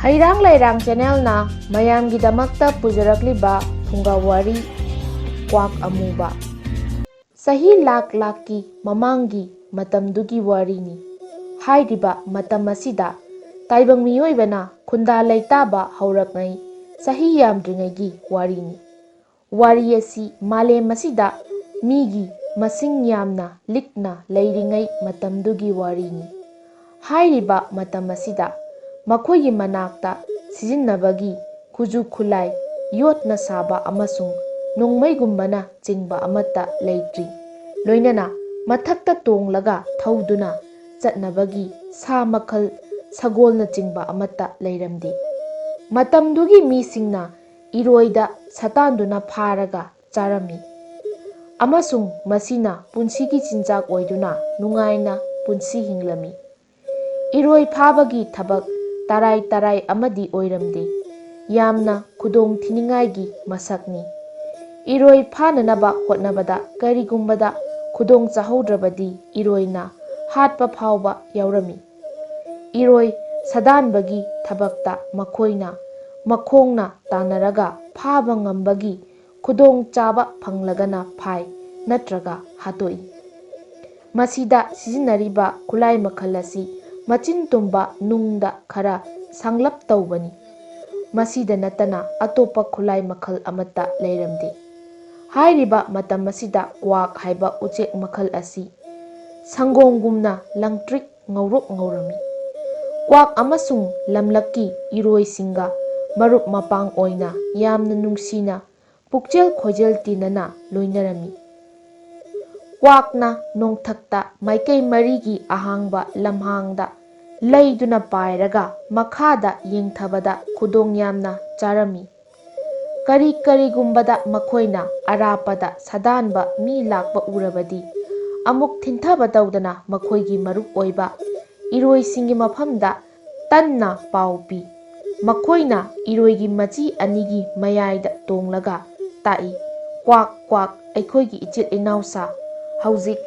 Hairang Lairang channel na mayamgidamakta pujarakliba Phungga Wari Kwak Amuba. Sahi lak lakki mamangi matamdugi warini. Hairiba matam asida taibang miyoibana khunda leitaba hauraknai sahi yamdringaigi warini. Wari asi malem asida migi masing yamna likna leiringai matamdugi warini. Hairiba matam asida makoigi manakta sijinnabagi kuju khulai yotna saba amasung nongmaigumbana chingba amata leitri. Loinana mathakta tonglaga thauduna chatnabagi sa makhal sagolna chingba amata leiramdi. Matamdugi misingna iroida satanduna pharaga charami. Amasung masina punsigi chinjak oiduna nungaina punsi hinglami. Iroi phabagi thabak tarai amadi oiramde yamna kudong thiningaigi masakni. Iroi phananaba hotnabada karigumbada kudong chahaudrabadi iroina hatpa phauba yaurami. Iroi sadanbagi thabakta makoina makhongna tanaraga phaba ngambagi kudong chaba phanglagana phai natraga hatoi. Masida sizinariba khulai makhal asi machin tumba nungda khara sanglap taubani. Masida natana atopa khulai makhal amata leiramde. Hairiba matam masida kwak haiba uchek makhal asi sangongumna langtrik ngaurok ngaurami. Kwak amasung lamlakki iroi singa marup mapang oina yamna nungsina pukjel khojel tinana loinarami. Kwakna nongthakta maikei marigi ahangba lamhangda leiduna pairaga makhada yengthabada kudong yamna charami. Karigumbada makoina arapada sadanba mi lakba urabadi amuk thintaba tawdana makoigi marup oiba iroisingi mafamda tanna paupi. Makoina iroigi machi anigi mayaida tonglaga tai kwak kwak aikoigi ichit inausa hauzik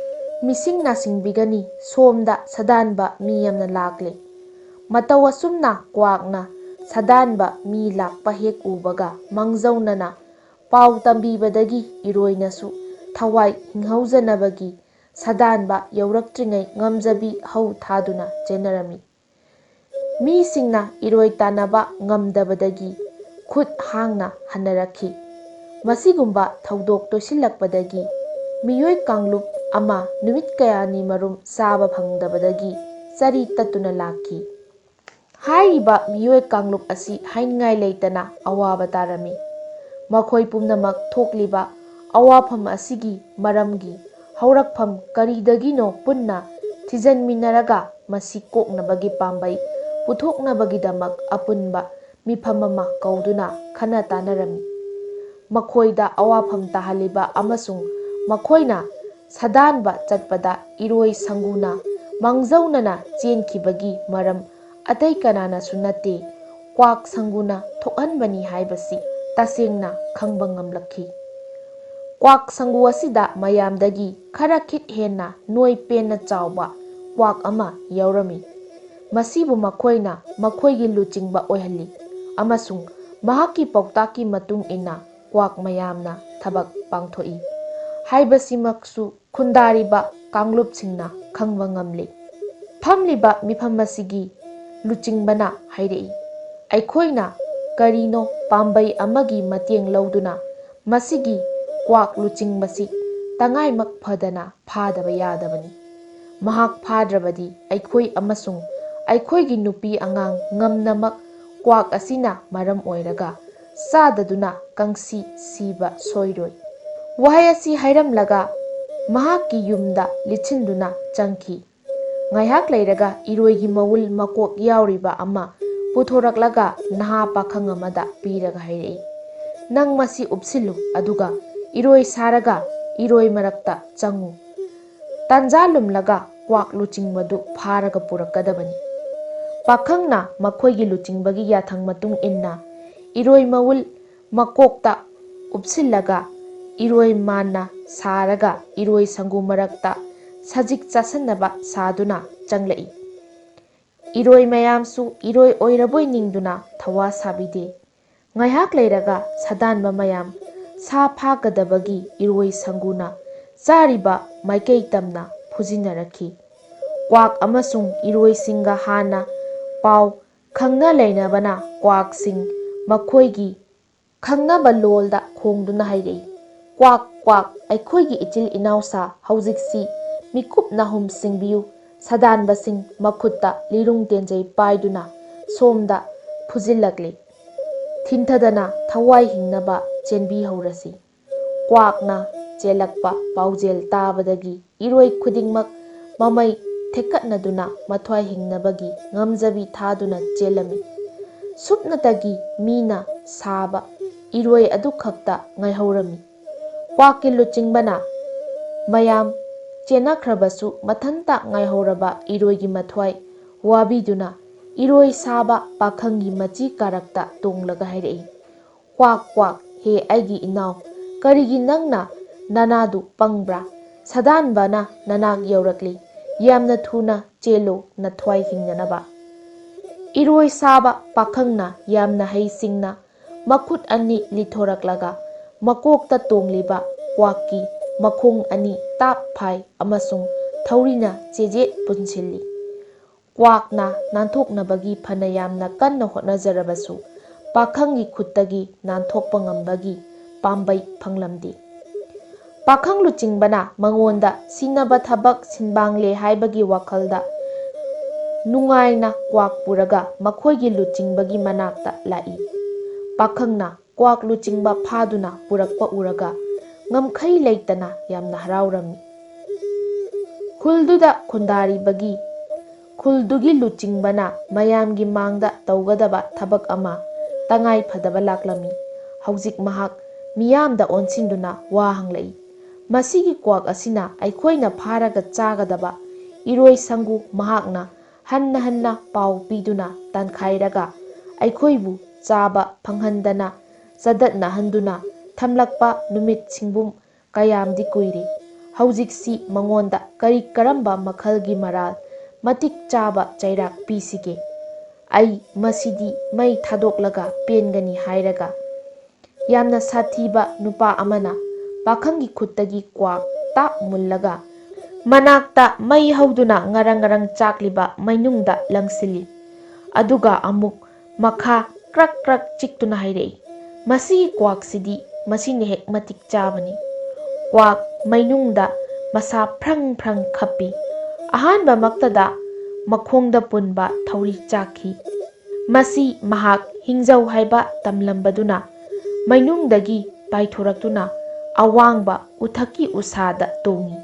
mising nasingbigani somda sadanba mi yamna lakle. Mataw asumna kwakna sadanba mi lakpa hek ubaga mangzaunana pau tambibadagi iroinasu thawai hinghaujanabagi sadanba yauraktrigai ngamjabi hau thaduna chenarami. Mi singna iroi tanaba ngamdabadagi khut hangna hanarakhi. Masigumba thaudok tosilakpadagi miyoi kanglup ama numit kayani marum saba phangdabadagi sari tatuna lakhi. Hairiba miyoi kanglup asi haingai leitana awaba tarami. Makhoi pumnamak thokliba awafam asigi maramgi haurakpham karidagino punna thijanminaraga masi koknabagi pambai puthoknabagidamak apunba mifamama kauduna khana tanarami. Makhoida awafam tahaliba amasung makhoina sadanba chatpada iroi sanguna mangzaunana chenkhibagi maram atai kanana sunate kwak sanguna thokhanbani haibasi tasengna khangba ngamlakhi. Kwak sangu asida mayamdagi khara khit henna noi penna chawba kwak ama yaurami. Masibu makhoina makhoigi luchingba oihalli amasung mahaki pautaki matung ina kwak mayamna thabak pangthoi haibasimaksu khundariba kanglupsingna khangba ngamle. Phamliba mifam asigi luchingbana hairei aikhoina karino pambai amagi mateng lauduna masigi kwak luchingbasi tangaimak phadana phadaba yadabani. Mahak phadrabadi aikhoi amasung aikhoigi nupi angang ngamnamak kwak asina maram oiraga sadaduna kangsi siba soiroi. Wahai asi hairamlaga mahakki yumda lichinduna changki. Ngaihak leiraga iroigi mawul makok yauriba ama puthoraklaga naha pakhang amada piraga hairei. Nang masi upsilu aduga iroi saraga iroi marakta changu. Tanjalumlaga kwak luchingmadu pharaga purakadabani. Pakhangna makhoigi luchingbagi yathang matung inna iroi mawul makokta upsillaga iroi mana saraga iroi sangu marakta sajik chasanaba saduna changlai. ꯏꯔꯣꯏ ꯃꯌꯥꯝꯁꯨ ꯏꯔꯣꯏ ꯑꯣꯏꯔꯕꯣꯏ ꯅꯤꯡꯗꯨꯅ ꯊꯋꯥ ꯁꯥꯕꯤꯗꯦ꯫ ꯉꯥꯏꯍꯥꯛ ꯂꯩꯔꯒ ꯁꯥꯗꯥꯟꯕ ꯃꯌꯥꯝ ꯁꯥ ꯐꯥꯒꯗꯕꯒꯤ ꯏꯔꯣꯏ ꯁꯪꯒꯨꯅ ꯆꯥꯔꯤꯕ ꯃꯥꯏꯀꯩ ꯇꯝꯅ ꯐꯨꯖꯤꯟꯅꯔꯛꯈꯤ꯫ ꯀ꯭ꯋꯥꯛ ꯑꯃꯁꯨꯡ ꯏꯔꯣꯏꯁꯤꯡꯒ ꯍꯥꯟꯅ ꯄꯥꯎ ꯈꯪꯅ ꯂꯩꯅꯕꯅ ꯀ꯭ꯋꯥꯛꯁꯤꯡ ꯃꯈꯣꯏꯒꯤ ꯈꯪꯅꯕ ꯂꯣꯜꯗ ꯈꯣꯡꯗꯨꯅ ꯍꯥꯏꯔꯛꯏ, "ꯀ꯭ꯋꯥꯛ ꯀ꯭ꯋꯥꯛ, ꯑꯩꯈꯣꯏꯒꯤ ꯏꯆꯤꯜ ꯏꯅꯥꯎꯁꯥ, ꯍꯧꯖꯤꯛꯁꯤ ꯃꯤꯀꯨꯞ ꯅꯥꯍꯨꯝ ꯁꯤꯡꯕꯤꯌꯨ꯫ ꯁꯥꯗꯥꯟꯕꯁꯤꯡ ꯃꯈꯨꯠꯇ ꯂꯤꯔꯨꯡ ꯇꯦꯟꯖꯩ ꯄꯥꯏꯗꯨꯅ ꯁꯣꯝꯗ ꯐꯨꯖꯤꯜꯂꯛꯂꯤ꯫ ꯊꯤꯟꯊꯗꯅ ꯊꯋꯥꯏ ꯍꯤꯡꯅꯕ ꯆꯦꯟꯕꯤꯍꯧꯔꯁꯤ"꯫ ꯀ꯭ꯋꯥꯛꯅ ꯆꯦꯜꯂꯛꯄ ꯄꯥꯎꯖꯦꯜ ꯇꯥꯕꯗꯒꯤ ꯏꯔꯣꯏ ꯈꯨꯗꯤꯡꯃꯛ ꯃꯃꯩ ꯊꯦꯛꯀꯠꯅꯗꯨꯅ ꯃꯊ꯭ꯋꯥꯏ ꯍꯤꯡꯅꯕꯒꯤ ꯉꯝꯖꯕꯤ ꯊꯥꯗꯨꯅ ꯆꯦꯜꯂꯝꯃꯤ꯫ ꯁꯨꯞꯅꯇꯒꯤ ꯃꯤꯅ ꯁꯥꯕ ꯏꯔꯣꯏ ꯑꯗꯨꯈꯛꯇ ꯉꯥꯏꯍꯧꯔꯝꯃꯤ꯫ ꯀ꯭ꯋꯥꯛꯀꯤ ꯂꯨꯆꯤꯡꯕꯅ ꯃꯌꯥꯝ ꯆꯦꯟꯅꯈ꯭ꯔꯕꯁꯨ ꯃꯊꯟꯇ ꯉꯥꯏꯍꯧꯔꯕ ꯏꯔꯣꯏꯒꯤ ꯃꯊ꯭ꯋꯥꯏ ꯋꯥꯕꯤꯗꯨꯅ ꯏꯔꯣꯏ ꯁꯥꯕ ꯄꯥꯈꯪꯒꯤ ꯃꯆꯤ ꯀꯥꯔꯛꯇ ꯇꯣꯡꯂꯒ ꯍꯥꯏꯔꯛꯏ, "ꯀ꯭ꯋꯥꯛ ꯀ꯭ꯋꯥꯛ, ꯍꯦ ꯑꯩꯒꯤ ꯏꯅꯥꯎ, ꯀꯔꯤꯒꯤ ꯅꯪꯅ ꯅꯅꯥꯗꯨ ꯄꯪꯕ꯭ꯔꯥ? ꯁꯥꯗꯥꯟꯕꯅ ꯅꯅꯥꯛ ꯌꯧꯔꯛꯂꯤ, ꯌꯥꯝꯅ ꯊꯨꯅ ꯆꯦꯜꯂꯨ ꯅꯊ꯭ꯋꯥꯏ ꯍꯤꯡꯅꯅꯕ"꯫ ꯏꯔꯣꯏ ꯁꯥꯕ ꯄꯥꯈꯪꯅ ꯌꯥꯝꯅ ꯍꯩꯁꯤꯡꯅ ꯃꯈꯨꯠ ꯑꯅꯤ ꯂꯤꯊꯣꯔꯛꯂꯒ ꯃꯀꯣꯛꯇ ꯇꯣꯡꯂꯤꯕ ꯀ꯭ꯋꯥꯛꯀꯤ ꯃꯈꯣꯡ ꯑꯅꯤ ꯇꯥꯞ ꯐꯥꯏ ꯑꯃꯁꯨꯡ ꯊꯧꯔꯤꯅ ꯆꯦꯖꯦꯠ ꯄꯨꯟꯁꯤꯜꯂꯤ꯫ ꯀ꯭ꯋꯥꯛꯅ ꯅꯥꯟꯊꯣꯛꯅꯕꯒꯤ ꯐꯅ ꯌꯥꯝꯅ ꯀꯟꯅ ꯍꯣꯠꯅꯖꯔꯕꯁꯨ ꯄꯥꯈꯪꯒꯤ ꯈꯨꯠꯇꯒꯤ ꯅꯥꯟꯊꯣꯛꯄ ꯉꯝꯕꯒꯤ ꯄꯥꯝꯕꯩ ꯐꯪꯂꯝꯗꯦ꯫ ꯄꯥꯈꯪ ꯂꯨꯆꯤꯡꯕꯅ ꯃꯉꯣꯟꯗ ꯁꯤꯟꯅꯕ ꯊꯕꯛ ꯁꯤꯟꯕꯥꯡꯂꯦ ꯍꯥꯏꯕꯒꯤ ꯋꯥꯈꯜꯗ ꯅꯨꯡꯉꯥꯏꯅ ꯀ꯭ꯋꯥꯛ ꯄꯨꯔꯒ ꯃꯈꯣꯏꯒꯤ ꯂꯨꯆꯤꯡꯕꯒꯤ ꯃꯅꯥꯛꯇ ꯂꯥꯛꯏ꯫ ꯄꯥꯈꯪꯅ ꯀ꯭ꯋꯥꯛ ꯂꯨꯆꯤꯡꯕ ꯐꯥꯗꯨꯅ ꯄꯨꯔꯛꯄ ꯎꯔꯒ ꯉꯝꯈꯩ ꯂꯩꯇꯅ ꯌꯥꯝꯅ ꯍꯔꯥꯎꯔꯝꯃꯤ꯫ ꯈꯨꯜꯗꯨꯗ ꯈꯨꯟꯗꯥꯔꯤꯕꯒꯤ ꯈꯨꯜꯗꯨꯒꯤ ꯂꯨꯆꯤꯡꯕꯅ ꯃꯌꯥꯝꯒꯤ ꯃꯥꯡꯗ ꯇꯧꯒꯗꯕ ꯊꯕꯛ ꯑꯃ ꯇꯉꯥꯏ ꯐꯗꯕ ꯂꯥꯛꯂꯝꯃꯤ꯫ ꯍꯧꯖꯤꯛ ꯃꯍꯥꯛ ꯃꯤꯌꯥꯝꯗ ꯑꯣꯟꯁꯤꯟꯗꯨꯅ ꯋꯥ ꯍꯪꯂꯛꯏ, "ꯃꯁꯤꯒꯤ ꯀ꯭ꯋꯥꯛ ꯑꯁꯤꯅ ꯑꯩꯈꯣꯏꯅ ꯐꯥꯔꯒ ꯆꯥꯒꯗꯕ ꯏꯔꯣꯏ ꯁꯪꯒꯨ ꯃꯍꯥꯛꯅ ꯍꯟꯅ ꯍꯟꯅ ꯄꯥꯎ ꯄꯤꯗꯨꯅ ꯇꯥꯟꯈꯥꯏꯔꯒ ꯑꯩꯈꯣꯏꯕꯨ ꯆꯥꯕ ꯐꯪꯍꯟꯗꯅ ꯆꯗꯠꯅꯍꯟꯗꯨꯅ ꯊꯝꯂꯛꯄ ꯅꯨꯃꯤꯠ ꯁꯤꯡꯕꯨꯝ ꯀꯌꯥꯝꯗꯤ ꯀꯨꯏꯔꯦ꯫ ꯍꯧꯖꯤꯛꯁꯤ ꯃꯉꯣꯟꯗ ꯀꯔꯤ ꯀꯔꯝꯕ ꯃꯈꯜꯒꯤ ꯃꯔꯥꯜ ꯃꯇꯤꯛ ꯆꯥꯕ ꯆꯩꯔꯥꯛ ꯄꯤꯁꯤꯒꯦ? ꯑꯩ ꯃꯁꯤꯗꯤ ꯃꯩ ꯊꯥꯗꯣꯛꯂꯒ ꯄꯦꯟꯒꯅꯤ" ꯍꯥꯏꯔꯒ ꯌꯥꯝꯅ ꯁꯥꯊꯤꯕ ꯅꯨꯄꯥ ꯑꯃꯅ ꯄꯥꯈꯪꯒꯤ ꯈꯨꯠꯇꯒꯤ ꯀ꯭ꯋꯥꯛ ꯇꯥꯞ ꯃꯨꯜꯂꯒ ꯃꯅꯥꯛꯇ ꯃꯩ ꯍꯧꯗꯨꯅ ꯉꯔꯪ ꯉꯔꯪ ꯆꯥꯛꯂꯤꯕ ꯃꯩꯅꯨꯡꯗ ꯂꯪꯁꯤꯜꯂꯤ꯫ ꯑꯗꯨꯒ ꯑꯃꯨꯛ ꯃꯈꯥ ꯀ꯭ꯔꯛ ꯀ꯭ꯔꯛ ꯆꯤꯛꯇꯨꯅ ꯍꯥꯏꯔꯛꯏ, "ꯃꯁꯤꯒꯤ ꯀ꯭ꯋꯥꯛꯁꯤꯗꯤ ꯃꯁꯤꯅ ꯍꯦꯛ ꯃꯇꯤꯛ ꯆꯥꯕꯅꯤ"꯫ ꯀ꯭ꯋꯥꯛ ꯃꯩꯅꯨꯡꯗ ꯃꯁꯥ ꯐ꯭ꯔꯪ ꯐ꯭ꯔꯪ ꯈꯞꯄꯤ꯫ ꯑꯍꯥꯟꯕꯃꯛꯇꯗ ꯃꯈꯣꯡꯗ ꯄꯨꯟꯕ ꯊꯧꯔꯤ ꯆꯥꯛꯈꯤ꯫ ꯃꯁꯤ ꯃꯍꯥꯛ ꯍꯤꯡꯖꯧ ꯍꯥꯏꯕ ꯇꯝꯂꯝꯕꯗꯨꯅ ꯃꯩꯅꯨꯡꯗꯒꯤ ꯄꯥꯏꯊꯣꯔꯛꯇꯨꯅ ꯑꯋꯥꯡꯕ ꯎꯊꯛꯀꯤ ꯎꯁꯥꯗ ꯇꯣꯡꯉꯤ꯫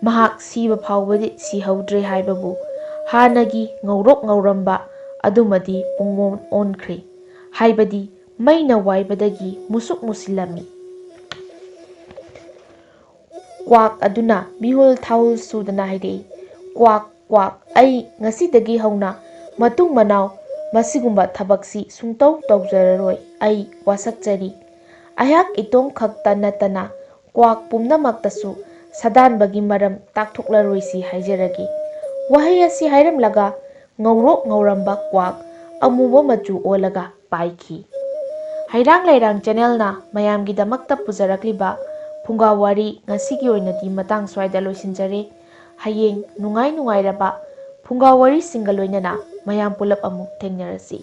ꯃꯍꯥꯛ ꯁꯤꯕ ꯐꯥꯎꯕꯗꯤ ꯁꯤꯍꯧꯗ꯭ꯔꯦ ꯍꯥꯏꯕꯕꯨ ꯍꯥꯟꯅꯒꯤ ꯉꯧꯔꯣꯛ ꯉꯧꯔꯝꯕ ꯑꯗꯨꯃꯗꯤ ꯄꯨꯡꯑꯣꯟ ꯑꯣꯟꯈ꯭ꯔꯦ, ꯍꯥꯏꯕꯗꯤ ꯃꯩꯅ ꯋꯥꯏꯕꯗꯒꯤ ꯃꯨꯁꯨꯛ ꯃꯨꯁꯤꯜꯂꯝꯃꯤ꯫ ꯀ꯭ꯋꯥꯛ ꯑꯗꯨꯅ ꯃꯤꯍꯨꯜ ꯊꯥꯍꯨꯜ ꯁꯨꯗꯅ ꯍꯥꯏꯔꯛꯏ, "ꯀ꯭ꯋꯥꯛ ꯀ꯭ꯋꯥꯛ, ꯑꯩ ꯉꯁꯤꯗꯒꯤ ꯍꯧꯅ ꯃꯇꯨꯡ ꯃꯅꯥꯎ ꯃꯁꯤꯒꯨꯝꯕ ꯊꯕꯛꯁꯤ ꯁꯨꯡꯇꯧ ꯇꯧꯖꯔꯔꯣꯏ꯫ ꯑꯩ ꯋꯥꯁꯛꯆꯔꯤ꯫ ꯑꯩꯍꯥꯛ ꯏꯇꯣꯝ ꯈꯛꯇ ꯅꯠꯇꯅ ꯀ꯭ꯋꯥꯛ ꯄꯨꯝꯅꯃꯛꯇꯁꯨ ꯁꯥꯗꯥꯟꯕꯒꯤ ꯃꯔꯝ ꯇꯥꯛꯊꯣꯛꯂꯔꯣꯏꯁꯤ ꯍꯥꯏꯖꯔꯒꯦ"꯫ ꯋꯥꯍꯩ ꯑꯁꯤ ꯍꯥꯏꯔꯝꯂꯒ ꯉꯧꯔꯣꯛ ꯉꯧꯔꯝꯕ ꯀ꯭ꯋꯥꯛ ꯑꯃꯨꯕ ꯃꯆꯨ ꯑꯣꯜꯂꯒ ꯄꯥꯏꯈꯤ꯫ ꯍꯩꯔꯥꯡ ꯂꯩꯔꯥꯡ ꯆꯦꯅꯦꯜꯅ ꯃꯌꯥꯝꯒꯤꯗꯃꯛꯇ ꯄꯨꯖꯔꯛꯂꯤꯕ ꯐꯨꯡꯒꯥ ꯋꯥꯔꯤ ꯉꯁꯤꯒꯤ ꯑꯣꯏꯅꯗꯤ ꯃꯇꯥꯡ ꯁ꯭ꯋꯥꯏꯗ ꯂꯣꯏꯁꯤꯟꯖꯔꯦ꯫ ꯍꯌꯦꯡ ꯅꯨꯡꯉꯥꯏ ꯅꯨꯡꯉꯥꯏꯔꯕ ꯐꯨꯡꯒꯥ ꯋꯥꯔꯤꯁꯤꯡꯒ ꯂꯣꯏꯅꯅ ꯃꯌꯥꯝ ꯄꯨꯂꯞ ꯑꯃꯨꯛ ꯊꯦꯡꯅꯔꯁꯤ꯫